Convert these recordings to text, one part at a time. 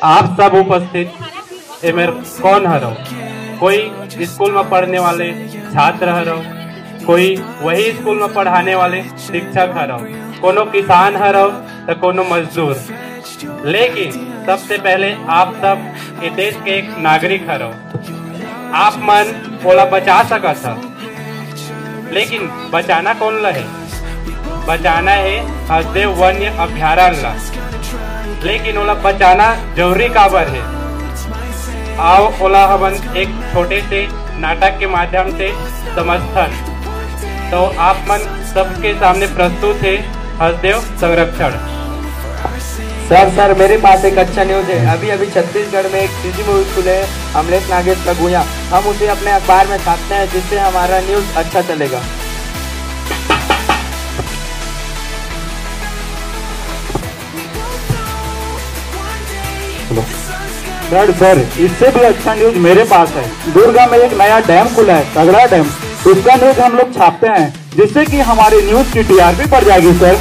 आप सब उपस्थित एमेर कौन हरो? कोई स्कूल में पढ़ने वाले छात्र हरो, कोई वही स्कूल में पढ़ाने वाले शिक्षक हरो, कोनो किसान हरो तो कोनो मजदूर। लेकिन सबसे पहले आप सब इस देश के एक नागरिक हरो। आप मन ओला बचा सकत ह, लेकिन बचाना कौन ला है? बचाना है हसदेव वन्य अभ्यारण्य ला। लेकिन ओला बचाना जरूरी काबर है? आओ ओला हमन एक छोटे से नाटक के माध्यम से समझथन। तो आप मन सबके सामने प्रस्तुत है हसदेव संरक्षण। सर मेरे पास एक अच्छा न्यूज है। अभी छत्तीसगढ़ में एक सीजी मूवी स्कूल है, अमलेश नागेश का गुया। हम उसे अपने अखबार में छापते हैं, जिससे हमारा न्यूज अच्छा चलेगा। सर इससे भी अच्छा न्यूज मेरे पास है। दुर्गा में एक नया डैम खुला है, तगड़ा डैम। उसका न्यूज हम लोग छापते हैं, जिससे कि हमारी न्यूज की टीआरपी बढ़ जाएगी सर।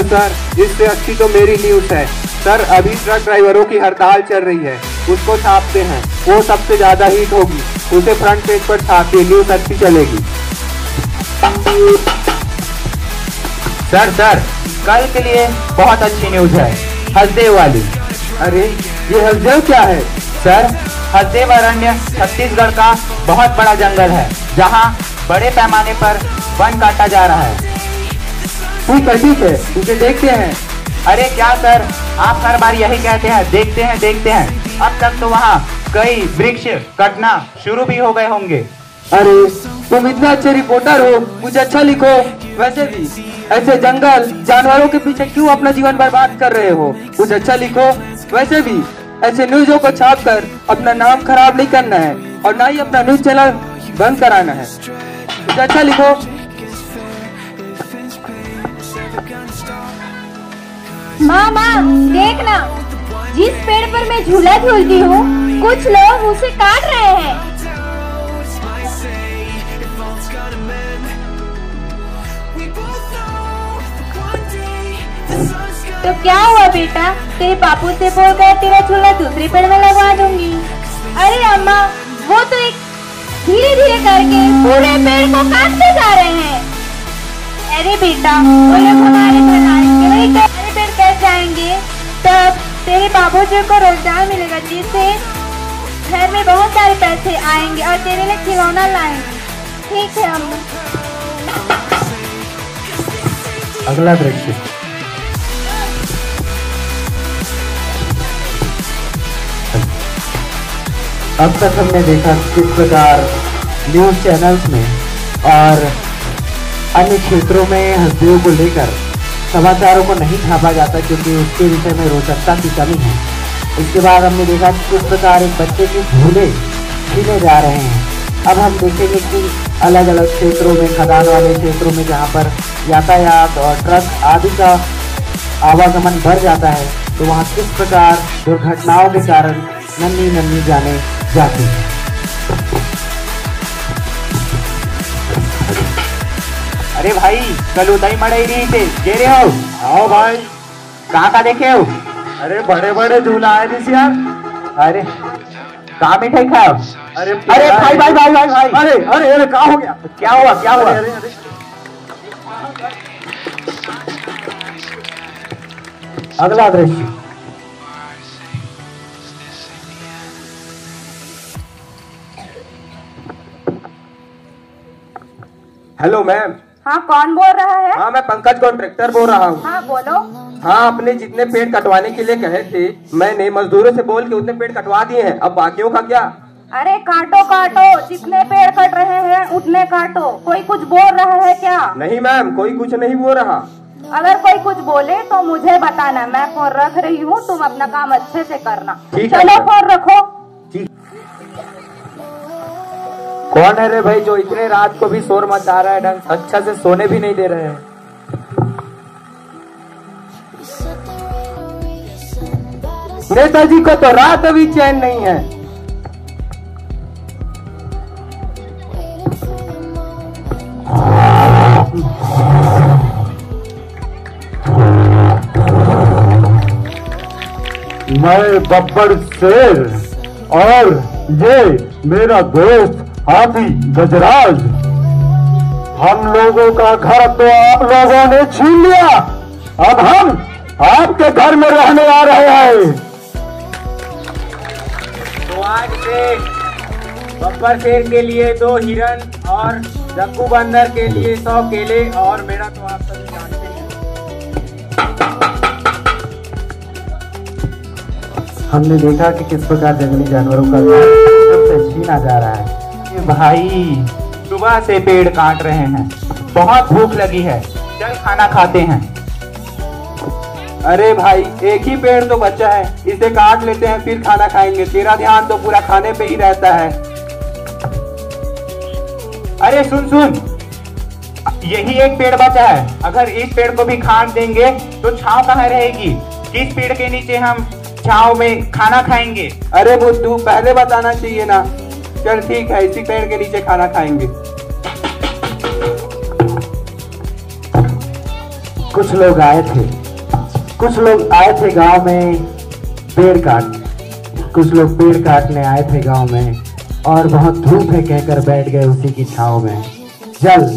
सर इससे अच्छी तो मेरी न्यूज है। सर अभी ट्रक ड्राइवरों की हड़ताल चल रही है, उसको छापते हैं, वो सबसे ज्यादा हिट होगी। उसे फ्रंट पेज पर छापिए, न्यूज अच्छी चलेगी। सर कल के लिए बहुत अच्छी न्यूज है, हसदेव वाली। अरे ये हसदेव क्या है? सर हसदेव अरण्य छत्तीसगढ़ का बहुत बड़ा जंगल है, जहां बड़े पैमाने पर वन काटा जा रहा है। ठीक है, उसे देखते हैं। अरे क्या सर, आप हर बार यही कहते हैं, देखते हैं। अब तक तो वहाँ कई वृक्ष कटना शुरू भी हो गए होंगे। अरे तुम इतना अच्छे रिपोर्टर हो, कुछ अच्छा लिखो। वैसे भी ऐसे जंगल जानवरों के पीछे क्यों अपना जीवन बर्बाद कर रहे हो? कुछ अच्छा लिखो। वैसे भी ऐसे न्यूज़ों को छापकर अपना नाम खराब नहीं करना है, और ना ही अपना न्यूज चैनल बंद कराना है। कुछ अच्छा लिखो। माँ देखना, जिस पेड़ पर मैं झूला झूलती हूँ, कुछ लोग उसे काट रहे हैं। तो क्या हुआ बेटा, तेरे पापू से बोलकर तेरा झूला दूसरे पेड़ में लगवा दूंगी। अरे अम्मा, वो तो एक धीरे धीरे करके पूरे पेड़ को काटते जा रहे हैं। अरे बेटा, वो लोग हमारे भलाई के लिए सारे पेड़ कट जाएंगे, तब तेरे बाबूजी को रोजगार मिलेगा, जिससे घर में बहुत सारे पैसे आएंगे और तेरे लिए खिलौना लाएंगे। ठीक है अम्मा। अगला दृश्य। अब तक हमने देखा किस प्रकार न्यूज चैनल्स में और अन्य क्षेत्रों में हसदेव को लेकर समाचारों को नहीं छापा जाता, क्योंकि उसके विषय में रोचकता की कमी है। इसके बाद हमने देखा कि किस प्रकार एक बच्चे के झूले छीने जा रहे हैं। अब हम देखेंगे कि अलग अलग क्षेत्रों में, खदान वाले क्षेत्रों में, जहाँ पर यातायात और ट्रक आदि का आवागमन बढ़ जाता है, तो वहाँ किस प्रकार दुर्घटनाओं के कारण नन्ही जाने जाती है। अरे भाई, कल उदय मड़ई रही थे, जे रहे हो? आओ भाई। कहाँ का देखे हो? अरे बड़े झूला आए दिस यार। अरे कहाँ मिठाई खाओ? अरे भाई। अरे क्या हो गया? क्या हुआ? अरे। अगला दृश्य। Hello ma'am. हाँ, कौन बोल रहा है? हाँ, मैं पंकज कॉन्ट्रैक्टर बोल रहा हूँ। हाँ बोलो। हाँ, आपने जितने पेड़ कटवाने के लिए कहे थे, मैंने मजदूरों से बोल के उतने पेड़ कटवा दिए हैं। अब बाकियों का क्या? अरे काटो, जितने पेड़ कट रहे हैं उतने काटो। कोई कुछ बोल रहा है क्या? नहीं मैम, कोई कुछ नहीं बोल रहा। अगर कोई कुछ बोले तो मुझे बताना, मैं फोन रख रही हूँ, तुम अपना काम अच्छे से करना। चलो फोन रखो। कौन है रे भाई जो इतने रात को भी शोर मचा रहा है, ढंग अच्छा से सोने भी नहीं दे रहे हैं? नेताजी को तो रात अभी चैन नहीं है। मैं बब्बर शेर और ये मेरा दोस्त हाथी गजराज। हम लोगों का घर तो आप लोगों ने छीन लिया, अब हम आपके घर में रहने आ रहे हैं। तो आज से बब्बर शेर के लिए 2 हिरन और जग्गू बंदर के लिए 100 केले, और मेरा तो आप सभी जानते हैं। हमने देखा कि किस प्रकार जंगली जानवरों का सबसे छीना जा रहा है। ये भाई सुबह से पेड़ काट रहे हैं, बहुत भूख लगी है, चल खाना खाते हैं। अरे भाई एक ही पेड़ तो बचा है, इसे काट लेते हैं फिर खाना खाएंगे। तेरा ध्यान तो पूरा खाने पे ही रहता है। अरे सुन सुन, यही एक पेड़ बचा है, अगर इस पेड़ को भी काट देंगे तो छांव कहाँ रहेगी? किस पेड़ के नीचे हम छांव में खाना खाएंगे? अरे बुद्धू पहले बताना चाहिए ना। चल ठीक है, इसी पेड़ के नीचे खाना खाएंगे। कुछ लोग आए थे गांव में पेड़ काटने। कुछ लोग पेड़ काटने आए थे गांव में और बहुत धूप है कहकर बैठ गए उसी की छांव में। जल,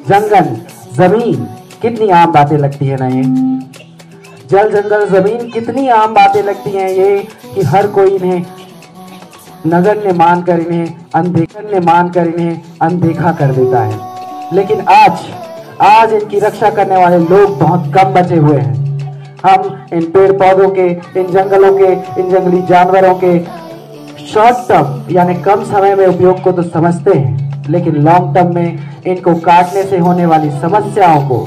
जंगल, जमीन, कितनी आम बातें लगती है ना ये। जल, जंगल, जमीन, कितनी आम बातें लगती हैं ये कि हर कोई इन्हें नगण्य मानकर इन्हें अनदेखा कर देता है। लेकिन आज इनकी रक्षा करने वाले लोग बहुत कम बचे हुए हैं। हम इन पेड़ पौधों के, इन जंगलों के, इन जंगली जानवरों के शॉर्ट टर्म यानी कम समय में उपयोग को तो समझते हैं, लेकिन लॉन्ग टर्म में इनको काटने से होने वाली समस्याओं को,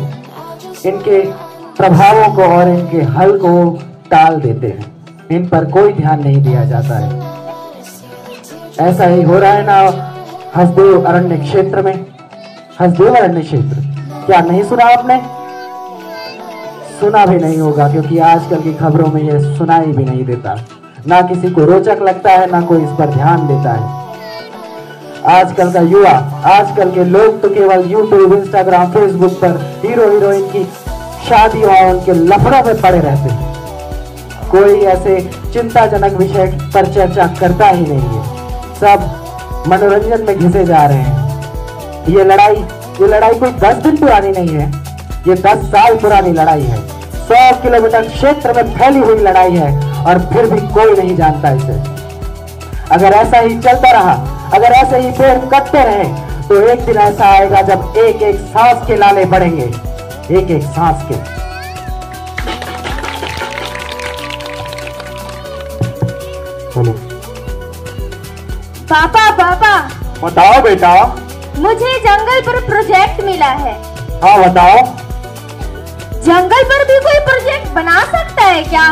इनके प्रभावों को और इनके हल को टाल देते हैं। इन पर कोई ध्यान नहीं दिया जाता है। ऐसा ही हो रहा है ना हसदेव अरण्य क्षेत्र में। हसदेव अरण्य क्षेत्र क्या नहीं सुना आपने? सुना भी नहीं होगा, क्योंकि आजकल की खबरों में ये सुनाई भी नहीं देता। ना किसी को रोचक लगता है, ना कोई इस पर ध्यान देता है। आजकल का युवा, आजकल के लोग तो केवल यूट्यूब, इंस्टाग्राम, फेसबुक पर हीरो हीरोइन की शादियों और उनके लफड़ों में पड़े रहते हैं। कोई ऐसे चिंताजनक विषय पर चर्चा करता ही नहीं है। सब मनोरंजन में घिसे जा रहे हैं। ये लड़ाई कोई 10 दिन पुरानी नहीं है, ये 10 साल पुरानी लड़ाई है। 100 किलोमीटर क्षेत्र में फैली हुई लड़ाई है और फिर भी कोई नहीं जानता इसे। अगर ऐसा ही चलता रहा, अगर ऐसे ही पेड़ कटते रहे, तो एक दिन ऐसा आएगा जब एक एक सांस के लाले पड़ेंगे, एक एक सांस के। पापा बताओ बेटा। मुझे जंगल पर प्रोजेक्ट मिला है। हाँ बताओ। जंगल पर भी कोई प्रोजेक्ट बना सकता है क्या?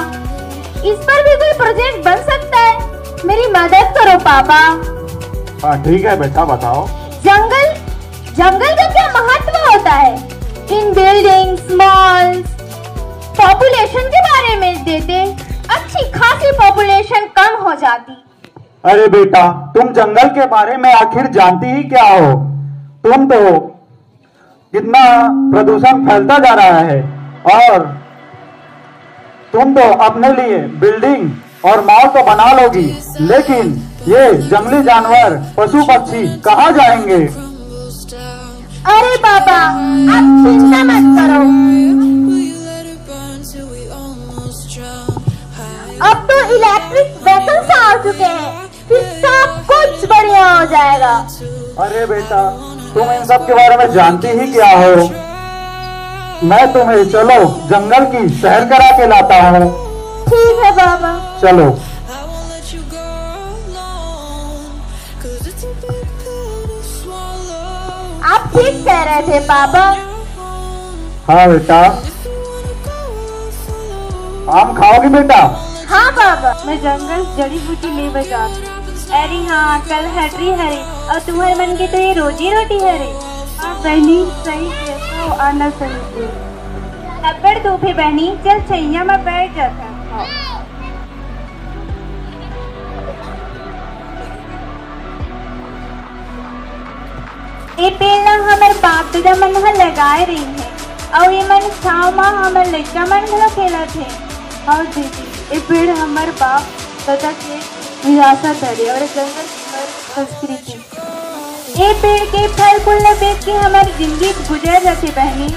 इस पर भी कोई प्रोजेक्ट बन सकता है? मेरी मदद करो पापा। हाँ ठीक है बेटा, बताओ। जंगल का क्या महत्व होता है? इन बिल्डिंग्स, मॉल्स, पॉपुलेशन के बारे में देते, अच्छी खासी पॉपुलेशन कम हो जाती। अरे बेटा, तुम जंगल के बारे में आखिर जानती ही क्या हो? तुम तो कितना प्रदूषण फैलता जा रहा है, और तुम तो अपने लिए बिल्डिंग और मॉल तो बना लोगी, लेकिन ये जंगली जानवर, पशु पक्षी कहाँ जाएंगे? अरे पापा, आप चिंता मत करो। अब तो इलेक्ट्रिक व्हीकल्स आ चुके हैं, फिर सब कुछ बढ़िया हो जाएगा। अरे बेटा, तुम इन सब के बारे में जानती ही क्या हो? मैं तुम्हें चलो जंगल की सैर करा के लाता हूँ। ठीक है पापा, चलो। आप ठीक कह रहे थे पापा। हाँ बेटा। आम खाओगी बेटा? हाँ पापा, मैं जंगल जड़ी बूटी ले बजाती। अरे हाँ, कल हटरी हरे और तुम्हारे मन की तो ये रोजी रोटी हरे। और बहनी सही कहते हो, आना सही। अब्बड़ तू भी बहनी, चल छैया में बैठ जाता। ये पेड़ ना हमारे बाप दादा मन लगाए रही है, और ये मन छाव में हमारे लड़का मन खेला थे। हाँ दीदी, ये पेड़ हमारे बाप दादा के विरासत है और जंगल हमारी संस्कृति। ये पेड़ के फल फूल न बेच के हमारी जिंदगी गुजर जाती बहनी।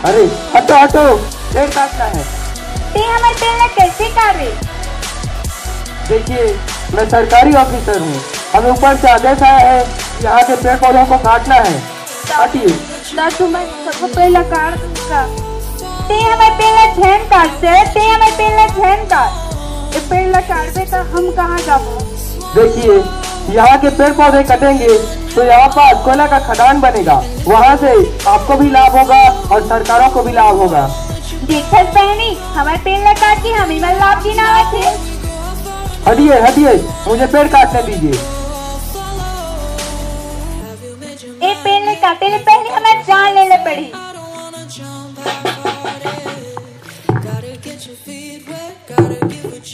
अरे हटो हटो, पेड़ काटना है। ते हमारे पेड़ कैसे काट रहे? देखिए, मैं सरकारी ऑफिसर हूँ, हमें ऊपर से आदेश आया है यहाँ के पेड़ पौधों को काटना है। काटिए। दादू, मैं सबको पहला काट दूंगा। ते हमारे पेड़ झेन काट से, ते हमारे पेड़ झेन काट। ये पेड़ काटने का हम कहाँ जाओ? देखिए, यहाँ के पेड़ पौधे कटेंगे तो यहाँ पर कोयला का खदान बनेगा, वहाँ से आपको भी लाभ होगा और सरकारों को भी लाभ होगा। देखत बहनी, हमारे पेड़ काट के हमें लाभ की ना थे। हटिए हटिए, मुझे पेड़ काटने दीजिए। एक पेड़ ने काटे ले पहले हमें जान लेने पड़ी।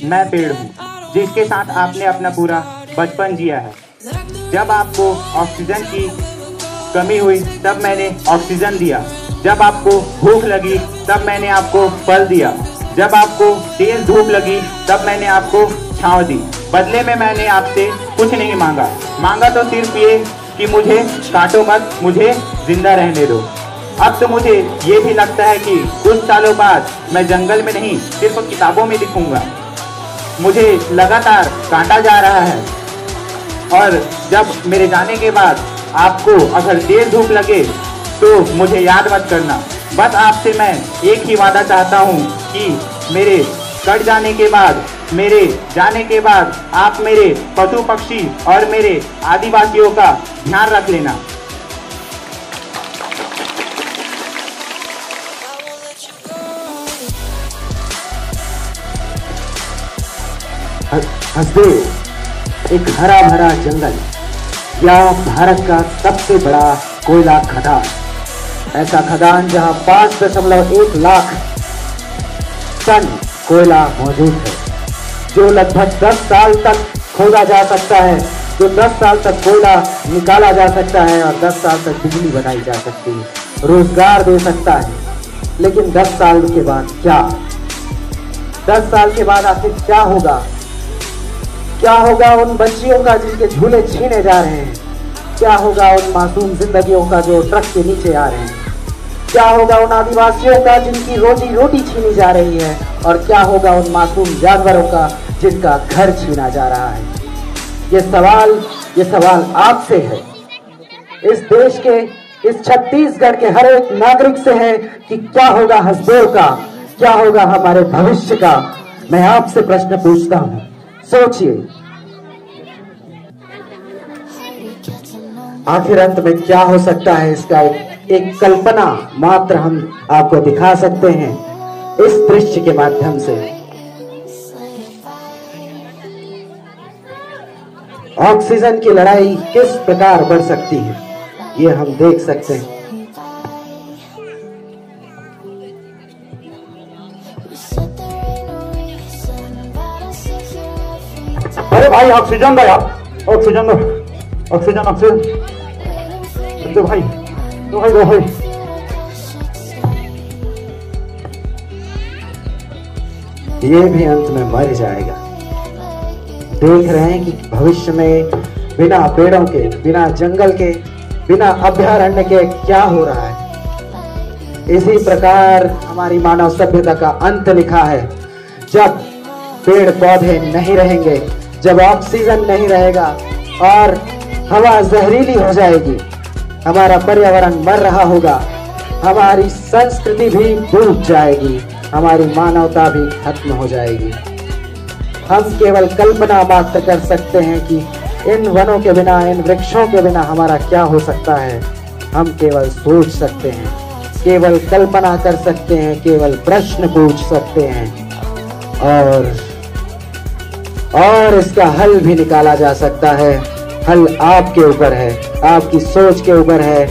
मैं पेड़ हूँ जिसके साथ आपने अपना पूरा बचपन जिया है। जब आपको ऑक्सीजन की कमी हुई तब मैंने ऑक्सीजन दिया। जब आपको भूख लगी तब मैंने आपको फल दिया। जब आपको तेज धूप लगी तब मैंने आपको छांव दी। बदले में मैंने आपसे कुछ नहीं मांगा तो सिर्फ ये कि मुझे काटो मत, मुझे जिंदा रहने दो। अब तो मुझे ये भी लगता है कि कुछ सालों बाद मैं जंगल में नहीं सिर्फ किताबों में दिखूंगा। मुझे लगातार काटा जा रहा है और जब मेरे जाने के बाद आपको अगर तेज धूप लगे तो मुझे याद मत करना। बस आपसे मैं एक ही वादा चाहता हूँ कि मेरे कट जाने के बाद, मेरे जाने के बाद आप मेरे पशु पक्षी और मेरे आदिवासियों का ध्यान रख लेना। हसदेव, एक हरा भरा जंगल या भारत का सबसे बड़ा कोयला खदान, ऐसा खदान जहां 5.1 लाख टन कोयला मौजूद है, जो लगभग 10 साल तक खोदा जा सकता है, जो 10 साल तक कोयला निकाला जा सकता है और 10 साल तक बिजली बनाई जा सकती है, रोजगार दे सकता है। लेकिन 10 साल के बाद क्या? 10 साल के बाद आखिर क्या होगा? क्या होगा उन बच्चियों का जिनके झूले छीने जा रहे हैं? क्या होगा उन मासूम जिंदगियों का जो ट्रक के नीचे आ रहे हैं? क्या होगा उन आदिवासियों का जिनकी रोजी रोटी छीनी जा रही है? और क्या होगा उन मासूम जानवरों का जिनका घर छीना जा रहा है? ये सवाल आपसे है, इस देश के, इस छत्तीसगढ़ के हर एक नागरिक से है कि क्या होगा हसदेव का, क्या होगा हमारे भविष्य का। मैं आपसे प्रश्न पूछता हूँ, सोचिए। आखिर अंत में क्या हो सकता है, इसका एक कल्पना मात्र हम आपको दिखा सकते हैं इस दृश्य के माध्यम से। ऑक्सीजन की लड़ाई किस प्रकार बढ़ सकती है, ये हम देख सकते हैं। अरे भाई ऑक्सीजन दो यार, ऑक्सीजन दो, ऑक्सीजन ऑक्सीजन दो भाई, दो भाई, दो भाई। ये भी अंत में मर जाएगा। देख रहे हैं कि भविष्य में बिना पेड़ों के, बिना जंगल के, बिना अभयारण्य के क्या हो रहा है। इसी प्रकार हमारी मानव सभ्यता का अंत लिखा है। जब पेड़ पौधे नहीं रहेंगे, जब ऑक्सीजन नहीं रहेगा और हवा जहरीली हो जाएगी, हमारा पर्यावरण मर रहा होगा, हमारी संस्कृति भी डूब जाएगी, हमारी मानवता भी खत्म हो जाएगी। हम केवल कल्पना मात्र कर सकते हैं कि इन वनों के बिना, इन वृक्षों के बिना हमारा क्या हो सकता है। हम केवल सोच सकते हैं, केवल कल्पना कर सकते हैं, केवल प्रश्न पूछ सकते हैं और इसका हल भी निकाला जा सकता है। हल आपके ऊपर है, आपकी सोच के ऊपर है।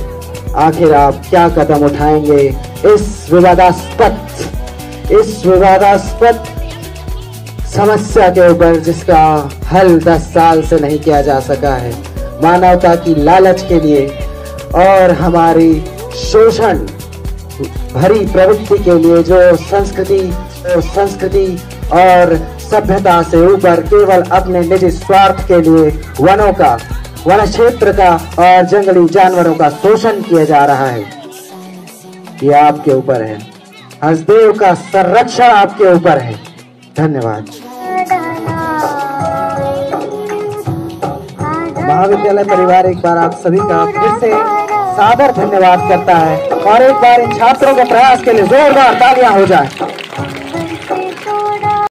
आखिर आप क्या कदम उठाएंगे इस विवादास्पद समस्या के ऊपर, जिसका हल 10 साल से नहीं किया जा सका है। मानवता की लालच के लिए और हमारी शोषण भरी प्रवृत्ति के लिए जो संस्कृति और सभ्यता से ऊपर केवल अपने निजी स्वार्थ के लिए वन क्षेत्र का और जंगली जानवरों का शोषण किया जा रहा है, ये आपके ऊपर है। हंसदेव का संरक्षण आपके ऊपर है। धन्यवाद। महाविद्यालय परिवार एक बार आप सभी का फिर से सादर धन्यवाद करता है और एक बार इन छात्रों के प्रयास के लिए जोरदार तालियां हो जाए।